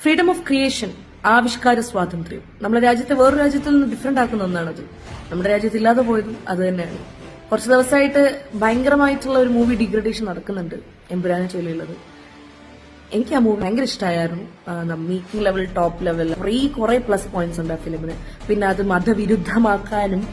Freedom of creation, ആവിഷ്കാര സ്വാതന്ത്ര്യം നമ്മുടെ രാജ്യത്തെ വേറൊരു രാജ്യത്തിൽ നിന്ന് ഡിഫറെന്റ് ആക്കുന്ന ഒന്നാണത്. നമ്മുടെ രാജ്യത്ത് ഇല്ലാതെ പോയതും അത് തന്നെയാണ്. കുറച്ച് ദിവസമായിട്ട് ഭയങ്കരമായിട്ടുള്ള ഒരു മൂവി ഡിഗ്രഡേഷൻ നടക്കുന്നുണ്ട് എമ്പുരാനെ ചൊല്ലിയുള്ളത്. എനിക്ക് ആ മൂവി ഭയങ്കര ഇഷ്ടമായിരുന്നു. മേക്കിംഗ് ലെവൽ, ടോപ്പ് ലെവൽ, കുറെ പ്ലസ് പോയിന്റ്സ് ഉണ്ട് ആ ഫിലിമിന്. പിന്നെ അത് മതവിരുദ്ധമാക്കാനും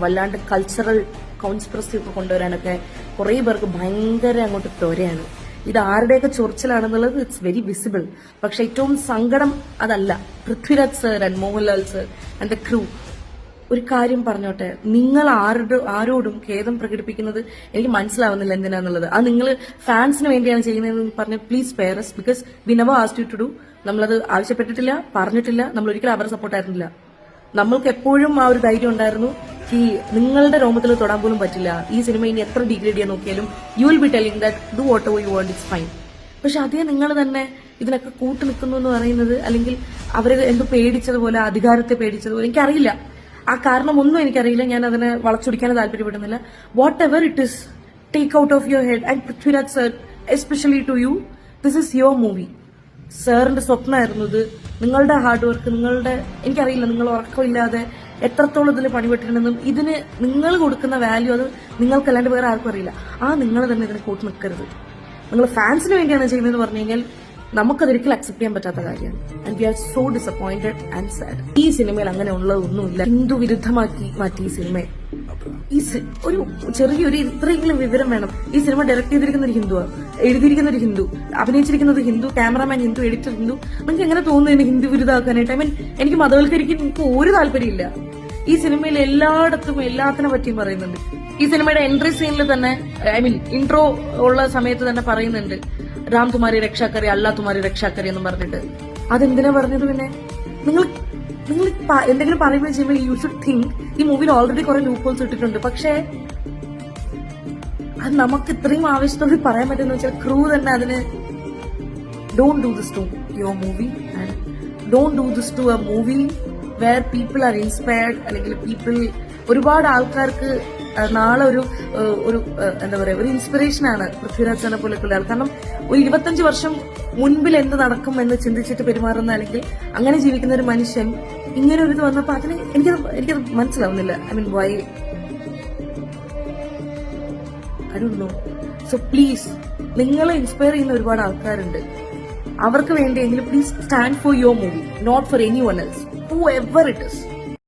വല്ലാണ്ട് കൾച്ചറൽ കോൺസ്പിറസി ഒക്കെ കൊണ്ടുവരാനൊക്കെ കുറെ പേർക്ക് ഭയങ്കര അങ്ങോട്ട് ത്വരയാണ്. ഇത് ആരുടെയൊക്കെ ചൊറിച്ചിലാണെന്നുള്ളത് ഇറ്റ്സ് വെരി വിസിബിൾ. പക്ഷെ ഏറ്റവും സങ്കടം അതല്ല. Prithviraj sir and Mohanlal sir and the crew ഒരു കാര്യം പറഞ്ഞോട്ടെ, നിങ്ങൾ ആരോടും ഖേദം പ്രകടിപ്പിക്കുന്നത് എനിക്ക് മനസ്സിലാവുന്നില്ല എന്തിനാന്നുള്ളത്. അത് നിങ്ങൾ ഫാൻസിന് വേണ്ടിയാണ് ചെയ്യുന്നതെന്ന് പറഞ്ഞ് പ്ലീസ് പെയറസ്, because we never asked you to do. നമ്മളത് ആവശ്യപ്പെട്ടിട്ടില്ല, പറഞ്ഞിട്ടില്ല, നമ്മൾ ഒരിക്കലും അവരെ സപ്പോർട്ടായിരുന്നില്ല. നമ്മൾക്ക് എപ്പോഴും ആ ഒരു ധൈര്യം ഉണ്ടായിരുന്നു. ഈ നിങ്ങളുടെ രോമത്തിൽ തൊടാൻ പോലും പറ്റില്ല. ഈ സിനിമ ഇനി എത്ര ഡിഗ്രേഡ് ചെയ്യാൻ നോക്കിയാലും you will be telling that do what ever you want, it's fine. പക്ഷെ അതേ നിങ്ങൾ തന്നെ ഇതിനൊക്കെ കൂട്ടു നിൽക്കുന്നു എന്ന് പറയുന്നത്, അല്ലെങ്കിൽ അവരെ എന്തോ പേടിച്ചതുപോലെ, അധികാരത്തെ പേടിച്ചതുപോലെ, എനിക്കറിയില്ല. ആ കാരണം ഒന്നും എനിക്കറിയില്ല. ഞാൻ അതിനെ വളച്ചൊടിക്കാൻ താല്പര്യപ്പെടുന്നില്ല. Whatever it is, take out of your head. And Prithviraj sir especially to you, this is your movie. സാറിന്റെ സ്വപ്നമായിരുന്നു ഇത്. നിങ്ങളുടെ ഹാർഡ് വർക്ക്, നിങ്ങളുടെ, എനിക്കറിയില്ല നിങ്ങൾ ഉറക്കമില്ലാതെ എത്രത്തോളം ഇതിൽ പണിപെട്ടിട്ടുണ്ടെന്നും ഇതിന് നിങ്ങൾ കൊടുക്കുന്ന വാല്യൂ അത് നിങ്ങൾക്കല്ലാണ്ട് വേറെ ആർക്കും അറിയില്ല. നിങ്ങൾ തന്നെ ഇതിനെ കൂട്ടി നിൽക്കരുത്. നിങ്ങൾ ഫാൻസിന് വേണ്ടിയാണ് ചെയ്യുന്നതെന്ന് പറഞ്ഞു കഴിഞ്ഞാൽ നമുക്കതൊരിക്കലും അക്സെപ്റ്റ് ചെയ്യാൻ പറ്റാത്ത കാര്യമാണ്. And we are so disappointed and sad. ഈ സിനിമയിൽ അങ്ങനെ ഉള്ളതൊന്നുമില്ല. ഹിന്ദു വിരുദ്ധമാക്കി മാറ്റി ഈ സിനിമയെ. ഒരു ചെറിയൊരു ഇത്രയെങ്കിലും വിവരം വേണം. ഈ സിനിമ ഡയറക്ട് ചെയ്തിരിക്കുന്ന ഒരു ഹിന്ദുവാണ്, എഴുതിയിരിക്കുന്ന ഒരു ഹിന്ദു, അഭിനയിച്ചിരിക്കുന്നത് ഹിന്ദു, ക്യാമറാമാൻ ഹിന്ദു, എഡിറ്റർ ഹിന്ദു. നിങ്ങൾക്ക് എങ്ങനെ തോന്നുന്നു ഹിന്ദു വിരുദ്ധമാക്കാനായിട്ട്? എനിക്ക് മതവൽക്കരിക്കാൻ എനിക്ക് ഒരു താല്പര്യമില്ല. ഈ സിനിമയിൽ എല്ലായിടത്തും എല്ലാത്തിനെ പറ്റിയും പറയുന്നുണ്ട്. ഈ സിനിമയുടെ എൻട്രി സീനിൽ തന്നെ, ഇൻട്രോ ഉള്ള സമയത്ത് തന്നെ പറയുന്നുണ്ട് രാം തുമാരി രക്ഷാക്കറി, അല്ലാ തുമാരി രക്ഷാക്കറി എന്നും പറഞ്ഞിട്ട്. അതെന്തിനാ പറഞ്ഞത്? പിന്നെ നിങ്ങൾ എന്തെങ്കിലും പറയുമ്പോൾ ചെയ്യുമ്പോൾ യു ഷുഡ് തിങ്ക് ഈ മൂവിയിൽ ഓൾറെഡി കുറെ ലൂപ്പ് ഹോൾസ് ഇട്ടിട്ടുണ്ട്. പക്ഷേ അത് നമുക്ക് ഇത്രയും ആവശ്യത്തോടെ പറയാൻ പറ്റുന്ന വെച്ചാൽ ക്രൂ തന്നെ അതിന് don't do this to your movie and don't do this to a movie where people are inspired. അല്ലെങ്കിൽ പീപ്പിൾ, ഒരുപാട് ആൾക്കാർക്ക് നാളെ ഒരു എന്താ പറയാ, ഒരു ഇൻസ്പിറേഷനാണ് പൃഥ്വിരാജ് സാറിനെ പോലെയുള്ള ആൾ. കാരണം ഒരു 25 വർഷം മുൻപിൽ എന്ത് നടക്കും എന്ന് ചിന്തിച്ചിട്ട് പെരുമാറുന്ന, അല്ലെങ്കിൽ അങ്ങനെ ജീവിക്കുന്ന ഒരു മനുഷ്യൻ ഇങ്ങനെ ഒരു ഇത് വന്നപ്പോ അതിന് എനിക്കത് മനസ്സിലാവുന്നില്ല. Why I don't know. So please, നിങ്ങളെ ഇൻസ്പയർ ചെയ്യുന്ന ഒരുപാട് ആൾക്കാരുണ്ട്. അവർക്ക് വേണ്ടിയെങ്കിലും please stand for your movie, not for anyone else, whoever it is.